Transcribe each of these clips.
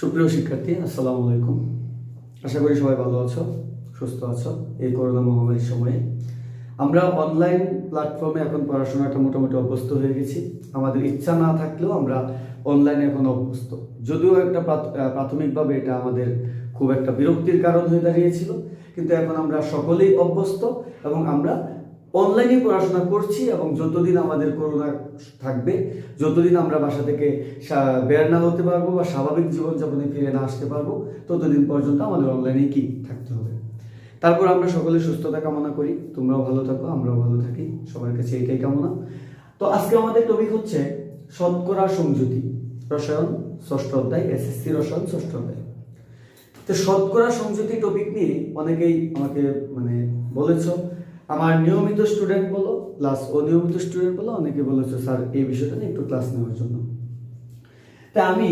সুপ্রিয় শিক্ষার্থী, আসসালামু আলাইকুম। আশা করি সবাই ভালো আছো, সুস্থ আছো। এই করোনা মহামারীর সময়ে আমরা অনলাইন প্ল্যাটফর্মে এখন পড়াশোনাটা মোটামুটি অভ্যস্ত হয়ে গেছি। আমাদের ইচ্ছা না থাকলেও আমরা অনলাইনে এখন অভ্যস্ত। যদিও একটা প্রাথমিকভাবে এটা আমাদের খুব একটা বিরক্তির কারণ হয়ে দাঁড়িয়েছিল, কিন্তু এখন আমরা সকলেই অভ্যস্ত এবং আমরা অনলাইনে পড়াশোনা করছি। এবং যতদিন আমাদের করোনা থাকবে, যতদিন আমরা বাসা থেকে বের না হতে পারবো বা স্বাভাবিক জীবনযাপনে ফিরে না আসতে পারবো, ততদিন পর্যন্ত আমাদের অনলাইনে কি থাকতে হবে। তারপর আমরা সকলে সুস্থতা কামনা করি, তোমরাও ভালো থাকো, আমরাও ভালো থাকি, সবার কাছে এটাই কামনা। তো আজকে আমাদের টপিক হচ্ছে শতকরা সংযুতি, রসায়ন ষষ্ঠ অধ্যায়, এসএসসি রসায়ন ষষ্ঠ অধ্যায়। তো শতকরা সংযুতি টপিক নিয়ে অনেকেই আমাকে বলেছো, আমার নিয়মিত স্টুডেন্ট বলো প্লাস অনিয়মিত স্টুডেন্ট বলো, অনেকে বলেছো স্যার এই বিষয়টা নিয়ে একটু ক্লাস নেওয়ার জন্য। তা আমি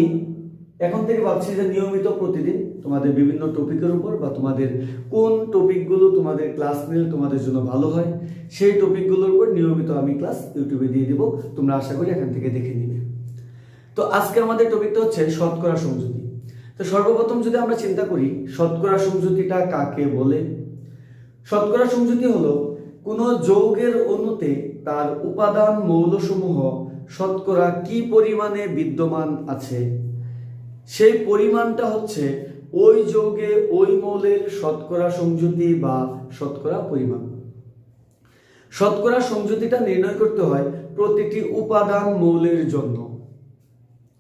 এখন থেকে ভাবছি যে নিয়মিত প্রতিদিন তোমাদের বিভিন্ন টপিকের উপর বা তোমাদের কোন টপিকগুলো তোমাদের ক্লাস নিলে তোমাদের জন্য ভালো হয়, সেই টপিকগুলোর উপর নিয়মিত আমি ক্লাস ইউটিউবে দিয়ে দিব। তোমরা আশা করি এখান থেকে দেখে নিবে। তো আজকে আমাদের টপিকটা হচ্ছে শতকরা সংযুতি। তো সর্বপ্রথম যদি আমরা চিন্তা করি শতকরা সংযুতিটা কাকে বলে। শতকরা সংযুতি হলো কোনো যৌগের অণুতে তার উপাদান মৌলসমূহ শতকরা কি পরিমাণে বিদ্যমান আছে, সেই পরিমাণটা হচ্ছে ওই যৌগে ওই মৌলের শতকরা সংযুতি বা শতকরা পরিমাণ। শতকরা সংযুতিটা নির্ণয় করতে হয় প্রতিটি উপাদান মৌলের জন্য।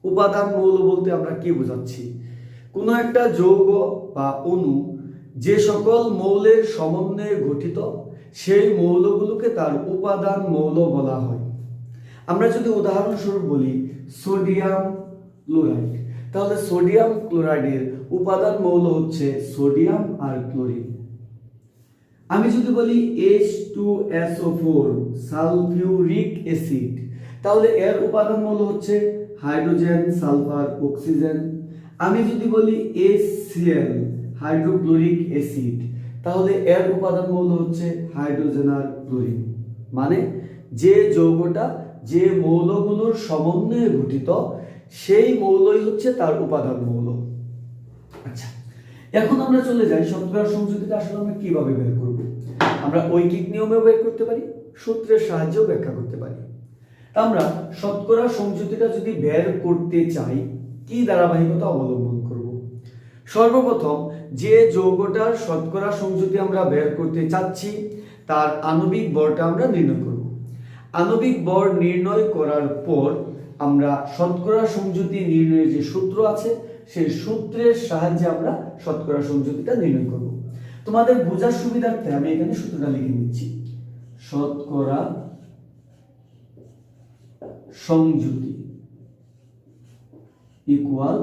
উপাদান মৌল বলতে আমরা কি বোঝাচ্ছি? কোনো একটা যৌগ বা অণু যে সকল মৌলের সমন্বয়ে গঠিত, সেই মৌলগুলোকে তার উপাদান মৌল বলা হয়। আমরা যদি উদাহরণস্বরূপ বলি সোডিয়াম ক্লোরাইড, তাহলে সোডিয়াম ক্লোরাইডের উপাদান মৌল হচ্ছে সোডিয়াম আর ক্লোরিন। আমি যদি বলি H2SO4 সালফিউরিক অ্যাসিড, তাহলে এর উপাদান মৌল হচ্ছে হাইড্রোজেন, সালফার, অক্সিজেন। আমি যদি বলি HCl হাইড্রোক্লোরিক অ্যাসিড, তাহলে এর উপাদান মৌল হচ্ছে হাইড্রোজেন আর ক্লোরিন। মানে যে যৌগটা যে মৌলগুলোর সমন্বয়ে গঠিত, সেই মৌলই হচ্ছে তার উপাদান মৌল। আচ্ছা, এখন আমরা চলে যাই শতকরা সংযুতিটা আসলে আমরা কিভাবে বের করব। আমরা ঐকিক নিয়মেও বের করতে পারি, সূত্রের সাহায্যেও ব্যাখ্যা করতে পারি। আমরা শতকরা সংযুতিটা যদি বের করতে চাই, কি ধারাবাহিকতা অবলম্বন করব? সর্বপ্রথম যে যৌগটার শতকরা সংযুতি আমরা বের করতে চাচ্ছি, তার আণবিক ভরটা আমরা নির্ণয় করব। আণবিক ভর নির্ণয় করার পর আমরা শতকরা সংযুতি নির্ণয়ের যে সূত্র আছে, সেই সূত্রের সাহায্যে আমরা শতকরা সংযুতিটা নির্ণয় করব। তোমাদের বোঝার সুবিধার্থে আমি এখানে সূত্রটা লিখে নিচ্ছি। শতকরা সংযুতি ইকুয়াল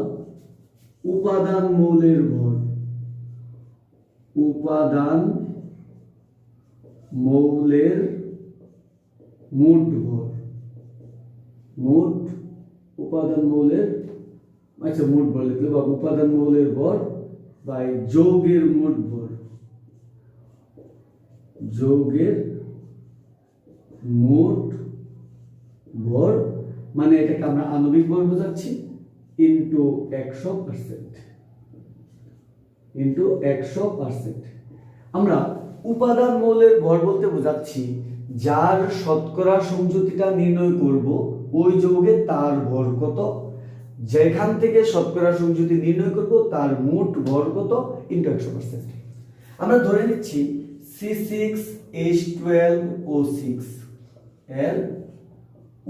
উপাদান মৌলের ভর, উপাদান মৌলের মোট ভর, মোট উপাদান মৌলের মোট ভর লিখলে বা উপাদান মৌলের ভর বাই যৌগের মোট ভর, যৌগের মোট ভর মানে এটাকে আমরা আণবিক ভর বোঝাচ্ছি, ইন্টু 100%, ইন্টু 100%। আমরা উপাদান মৌলের ভর বলতে বোঝাচ্ছি যার শতকরা সংযুতিটা নির্ণয় করব, ওই যৌগে তার ভর কত, যেখান থেকে শতকরা সংযুতি নির্ণয় করব তার মোট ভর কত, ইন্টু 100%। আমরা ধরে নিচ্ছি C6H12O6 এর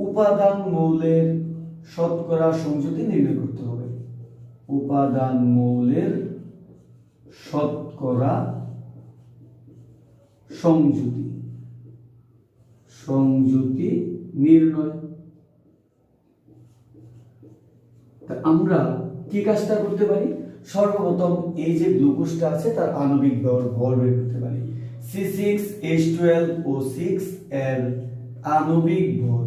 উপাদান মৌলের শতকরা সংযুতি নির্ণয় করতে হবে। উপাদান মৌলের শতকরা সংযুতি, সংযুতি নির্ণয়। আমরা কি কাজটা করতে পারি? সর্বপ্রথম এই যে গ্লুকোজটা আছে তার আণবিক ভর বের করতে পারি। C6H12O6 এর আণবিক ভর,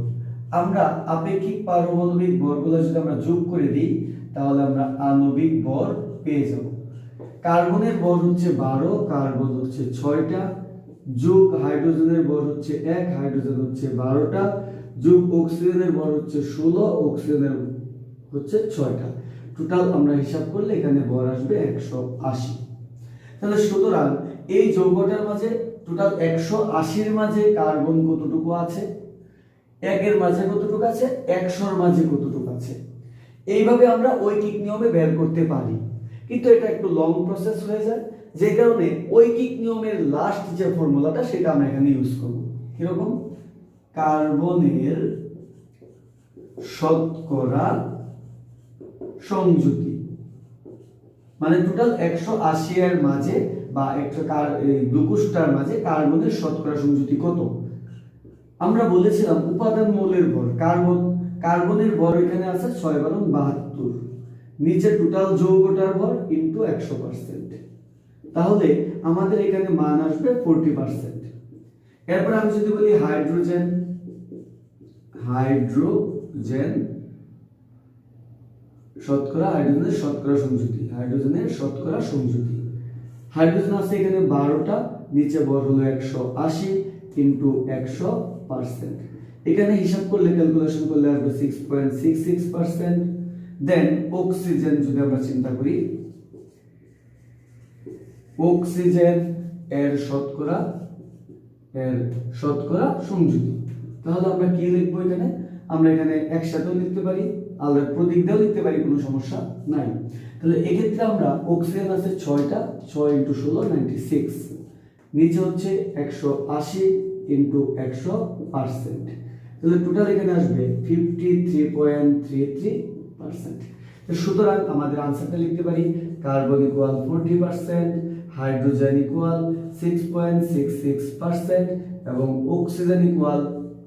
আমরা আপেক্ষিক পারমাণবিক ভরগুলো যদি আমরা যোগ করে দিই, তাহলে আমরা আণবিক ভর পেয়ে যাব। কার্বনের ভর হচ্ছে 12, কার্বন হচ্ছে 6টা, যোগ হাইড্রোজেনের ভর হচ্ছে 1, হাইড্রোজেন হচ্ছে 12টা, যোগ অক্সিজেনের ভর হচ্ছে 16, অক্সিজেনের হচ্ছে 6টা। টোটাল আমরা হিসাব করলে এখানে ভর আসবে 180। তাহলে সুতরাং এই যৌগটার মাঝে টোটাল 180-এর মাঝে কার্বন কতটুকু আছে, 1-এর মাঝে কতটুকু আছে, 100-এর মাঝে কতটুকু আছে, এইভাবে আমরা ঐকিক নিয়মে বের করতে পারি। কিন্তু এটা একটু লং প্রসেস হয়ে যায়, যে কারণে ঐকিক নিয়মের লাস্ট যে ফর্মুলাটা সেটা আমরা এখানে ইউজ করব। কিরকম? কার্বনের শতকরা সংযুতি, মানে টোটাল 180 এর মাঝে বা গ্লুকোজটার মাঝে কার্বনের শতকরা সংযুতি কত। আমরা বলেছিলাম উপাদান মৌলের ভর, কার্বনের ভর এখানে আছে 6×72, নিচে টোটাল যৌগটার ভর ইনটু 100%, তাহলে আমাদের এখানে মান আসবে 40%। এরপর আমি যদি বলি হাইড্রোজেন শতকরা, হাইড্রোজেনের শতকরা সংযুতি, হাইড্রোজেন আছে এখানে 12টা, নিচে ভর হলো 180 ইনটু 100%, এখানে হিসাব করলে ক্যালকুলেশন করলে আসবে 6.66%। দেন অক্সিজেন যদি আমরা চিন্তা করি, অক্সিজেন এর শতকরা সংযুতি, তাহলে আমরা কি লিখবো এখানে? আমরা এখানে একসাথেও লিখতে পারি, আলাদা প্রতীক দিয়েও লিখতে পারি, কোনো সমস্যা নাই। তাহলে এক্ষেত্রে আমরা অক্সিজেন আছে 6টা, 6 × 16 96, নিচে হচ্ছে 180 ইনটু 100%, তাহলে টোটাল এখানে আসবে 53.33%। সুতরাং আমাদের আনসারটা লিখতে পারি কার্বন ইকুয়াল 40%, হাইড্রোজেন ইকুয়াল 6.66% এবং অক্সিজেন ইকুয়াল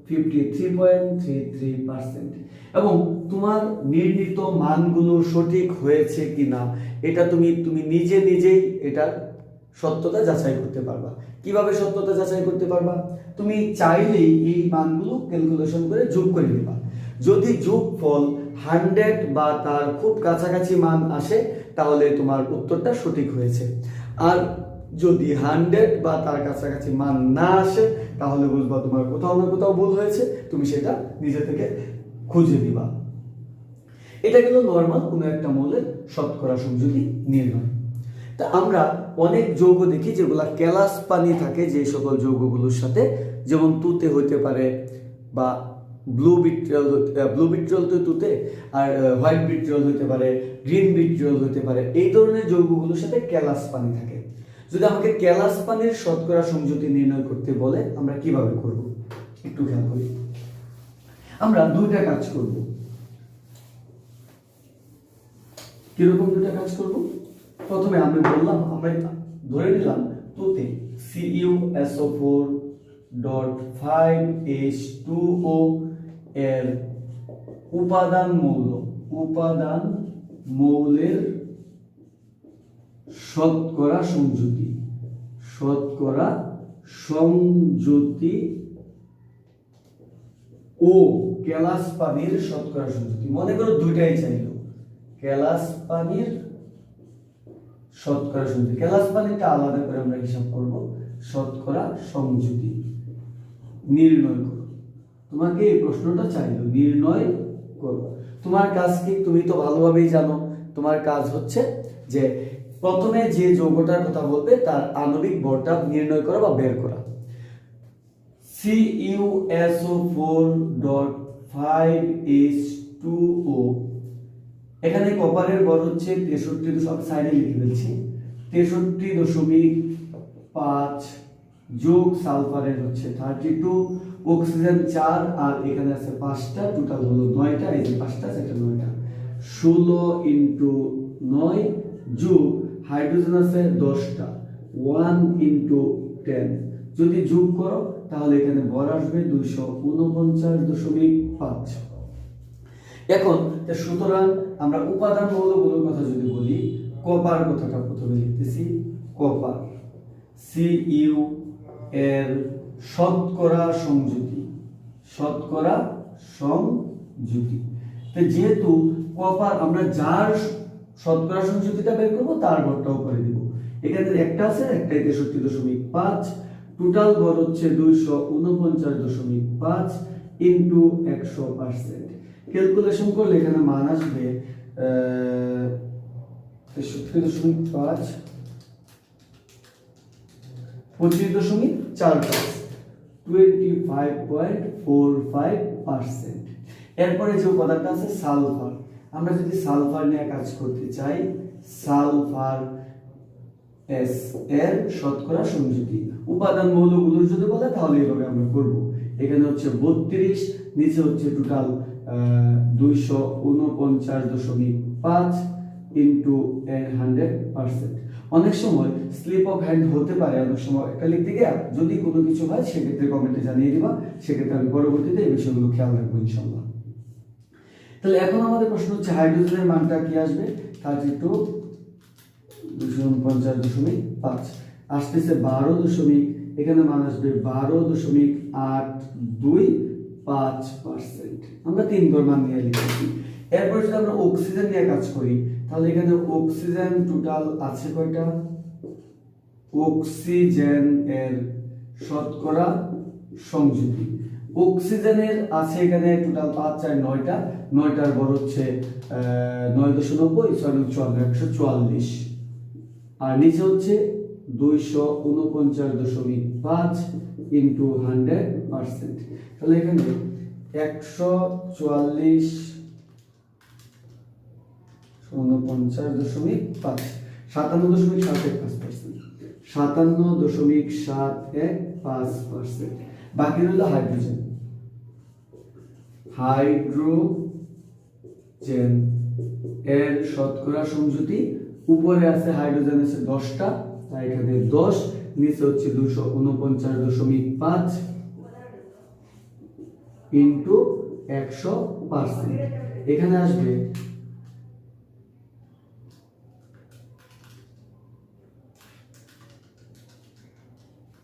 53.33%। এবং তোমার নির্ণীত মানগুলো সঠিক হয়েছে কিনা এটা তুমি নিজেই এটার সত্যতা যাচাই করতে পারবা। কিভাবে সত্যতা যাচাই করতে পারবা? তুমি চাইলেই এই মানগুলো ক্যালকুলেশন করে যোগ করে নিবা। যদি যোগফল 100 বা তার খুব কাছাকাছি মান আসে তাহলে তোমার উত্তরটা সঠিক হয়েছে, আর যদি 100 বা তার কাছাকাছি মান না আসে তাহলে বুঝবা তোমার কোথাও না কোথাও ভুল হয়েছে, তুমি সেটা নিজে থেকে খুঁজে নিবা। এটা গেল নরমাল কোনো একটা মৌলের শতকরা সংযুতি নির্ণয়। তা আমরা অনেক যৌগ দেখি যেগুলা কেলাস পানি থাকে যে সকল যৌগগুলোর সাথে, যেমন তুতে হইতে পারে বা ব্লু বিট্রিয়ল তো তুতে, আর হোয়াইট বিট্রিয়ল হইতে পারে, গ্রিন বিট্রিয়ল হইতে পারে, এই ধরনের যৌগগুলোর সাথে কেলাস পানি থাকে। যদি আমাকে কেলাস পানির শতকরা সংযুতি নির্ণয় করতে বলে আমরা কিভাবে করব একটু খেয়াল করি। আমরা দুইটা কাজ করব। কিরকম দুইটা কাজ করব? প্রথমে আমি বললাম, আমরা ধরে নিলাম তুতে CuSO4.5H2O এর উপাদান মৌলের শতকরা সংযুতি ও কেলাস পানির শতকরা সংযুতি। মনে করো দুইটাই চাইলো, কেলাস পানির শতকরা সংযুতি, কেলাস পানিটা আলাদা করে আমরা হিসাব করব, শতকরা সংযুতি নির্ণয় করো। তোমাকে এই প্রশ্নটা চাইলো, নির্ণয় করো। তোমার কাজ কি? তুমি তো ভালোভাবেই জানো, তোমার কাজ হচ্ছে যে প্রথমে যে যৌগটার কথা বলবে তার আণবিক ভরটা নির্ণয় করা বা বের করা। CuSO4.5H2O, এখানে কপারের ভর হচ্ছে 63, সব সাইডে লিখে ফেলছি, 63.5 যোগ সালফারের হচ্ছে 32, অক্সিজেন 4 আর এখানে আছে 5টা, টোটাল হলো 9টা, এই যে 5টা সেটা 9টা, 16 × 9 যোগ হাইড্রোজেন আছে 10টা, 1 × 10, যদি যোগ করো তাহলে এখানে ভর আসবে 249.5। এখন সুতরাং আমরা উপাদান মৌলগুলোর কথা যদি বলি, কপার কথাটা প্রথমে লিখতেছি, কপার Cu এর শতকরা সংযুতি, তো যেহেতু কপার আমরা যার শতকরা সংযুতিটা বের করবো তার ভরটাও করে দিব। এখানে একটা আছে, একটা 63.5, টোটাল ভর হচ্ছে 249.5 ইনটু 100%। ক্যালকুলেশন করলে এখানে মান আসবে 63.5 25.45 25.45%। এরপরে যে উপাদানটা আছে সালফার, আমরা যদি সালফার নিয়ে কাজ করতে চাই, সালফার এস এর শতকরা সংযুতি উপাদান মৌলগুলোর যদি বলে তাহলে এইভাবে আমরা করব। এখানে হচ্ছে 32, নিচে হচ্ছে টোটাল 249.5 ইনটু 100%। অনেক সময় স্লিপ অফ হ্যান্ড হতে পারে, অনেক সময় এটা লিখতে গিয়ে যদি কোনো কিছু হয় সেক্ষেত্রে কমেন্টে জানিয়ে দিবা, সেক্ষেত্রে আমি পরবর্তীতে এই বিষয়গুলো খেয়াল রাখবো ইনশাল্লাহ। তাহলে এখন আমাদের প্রশ্ন হচ্ছে হাইড্রোজেনের মানটা কি আসবে, 32.249.5 আসতেছে 12 এখানে মান আসবে 12.825%। আমরা 3 বার মান নিয়ে লিখেছি। এরপর যদি আমরা অক্সিজেন নিয়ে কাজ করি তাহলে এখানে অক্সিজেন টোটাল আছে কয়টা, অক্সিজেন এর শতকরা সংযুতি অক্সিজেনের আছে এখানে টোটাল 5 4 9টা, 9টার বড় হচ্ছে 9.90, 144 আর নিচে হচ্ছে 249.5 ইনটু 100%। তাহলে এখানে 144 49.5 57.71%, 57.71%। বাকি রইল হাইড্রোজেন। হাইড্রোজেন এর শতকরা সংযুতি উপরে আছে হাইড্রোজেন আছে 10টা, তাই এখানে 10, নিচে হচ্ছে 249.5 ইনটু 100%। এখানে আসবে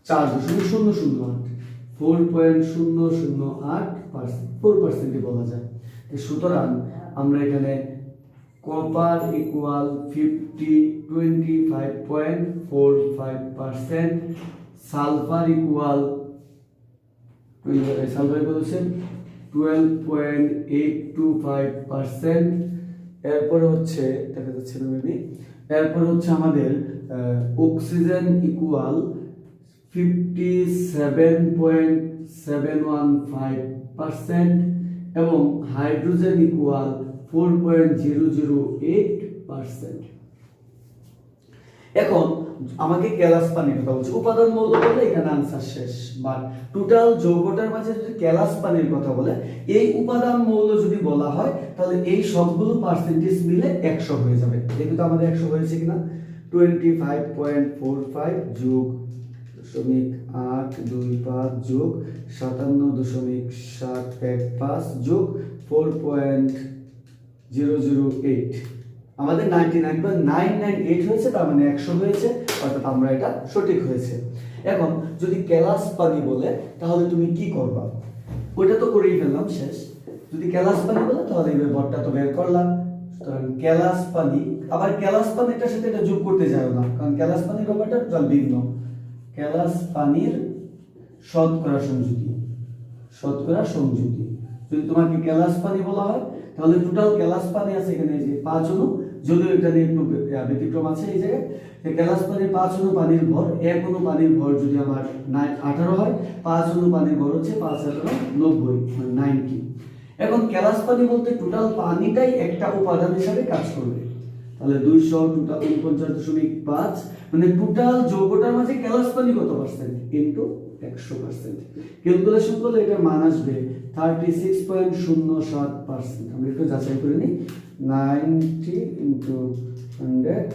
4.008, 4.008%, 4% বলা যায়। সুতরাং আমরা এখানে কপার ইকুয়াল 25.45%, সালফার ইকুয়াল 12.825%। এরপরে হচ্ছে দেখা যাচ্ছে না মেবি, এরপরে হচ্ছে আমাদের অক্সিজেন ইকুয়াল 57.715% এবং হাইড্রোজেন ইকুয়াল 4.008%। এখন আমাকে ক্যালাস পানির কথা বলছে, উপাদান মৌল বলে এখানে আনসার শেষ। বাট টোটাল যৌগটার মাঝে যদি ক্যালাস পানির কথা বলে, এই উপাদান মৌল যদি বলা হয় তাহলে এই সবগুলো পার্সেন্টেজ মিলে 100 হয়ে যাবে। দেখো তো আমাদের 100 হয়েছে কিনা, 25.45 যোগ 0.825 যোগ 57.715 যোগ 4.008, আমাদের 99.998 হয়েছে, তার মানে 100 হয়েছে, অর্থাৎ আমরা এটা সঠিক হয়েছে। এখন যদি ক্যালাস পানি বলে তাহলে তুমি কি করবা, ওইটা তো করেই ফেললাম শেষ। যদি ক্যালাস পানি বলে তাহলে এই ব্যাপারটা তো বের করলাম। সুতরাং ক্যালাস পানি, আবার ক্যালাস পানিটার সাথে এটা যোগ করতে যাও না, কারণ ক্যালাস পানির ব্যাপারটা টোটাল ভিন্ন। ক্যালাস পানির শতকরা সংযুতি, শতকরা সংযুতি যদি তোমাকে ক্যালাস পানি বলা হয় তাহলে টোটাল ক্যালাস পানি আছে এখানে যে 5 অণু, যদিও এটা নিয়ে একটু ব্যতিক্রম আছে এই জায়গায়। ক্যালাস পানির 5 অণু পানির ভর, 1 অণু পানির ভর যদি আমার 18 হয়, 5 অণু পানির ভর হচ্ছে 5 × 90 মানে 90। এখন ক্যালাস পানি বলতে টোটাল পানিটাই একটা উপাদান হিসাবে কাজ করবে, তাহলে 200 টোটাল 49.5 মানে টোটাল যৌগটার মাঝে ক্যালাস পানি কত পার্সেন্ট ইনটু 100%। ক্যালকুলেশন করলে এটার মান আসবে 36.07%। আমরা একটু যাচাই করে নিই, 90 ইনটু 100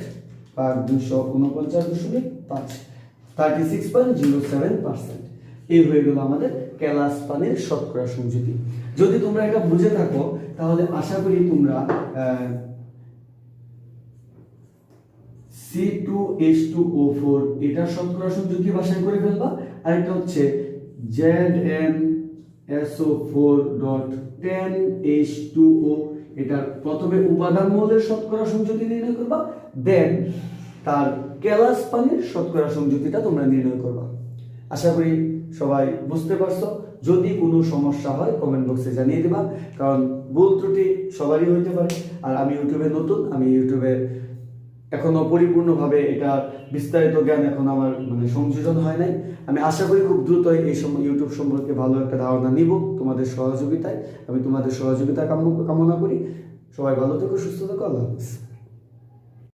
আর 249.5, 36.07%। এই হয়ে গেল আমাদের ক্যালাস পানির শতকরা সংযুতি। যদি তোমরা এটা বুঝে থাকো তাহলে আশা করি তোমরা C2H2O4 এটা শতকরা সংযুতি বাছাই করে ফেলবা। আর এটা হচ্ছে ZnSO4.10H2O, এটা প্রথমে উপাদান মৌলের শতকরা সংযুতি নির্ণয় করবা, দেন তার ক্যালাস পানির শতকরা সংযুতিটা তোমরা নির্ণয় করবা। আশা করি সবাই বুঝতে পারছো। যদি কোনো সমস্যা হয় কমেন্ট বক্সে জানিয়ে দেবা, কারণ ভুল ত্রুটি সবারই হইতে পারে। আর আমি ইউটিউবে নতুন, আমি ইউটিউবে এখনো পরিপূর্ণভাবে এটা বিস্তারিত জ্ঞান এখন আমার মানে সংযোজন হয় নাই। আমি আশা করি খুব দ্রুতই এই সময় ইউটিউব সম্পর্কে ভালো একটা ধারণা নিব তোমাদের সহযোগিতায়। আমি তোমাদের সহযোগিতা কামনা করি। সবাই ভালো থেকো, সুস্থ থেকো, আল্লাহ হাফেজ।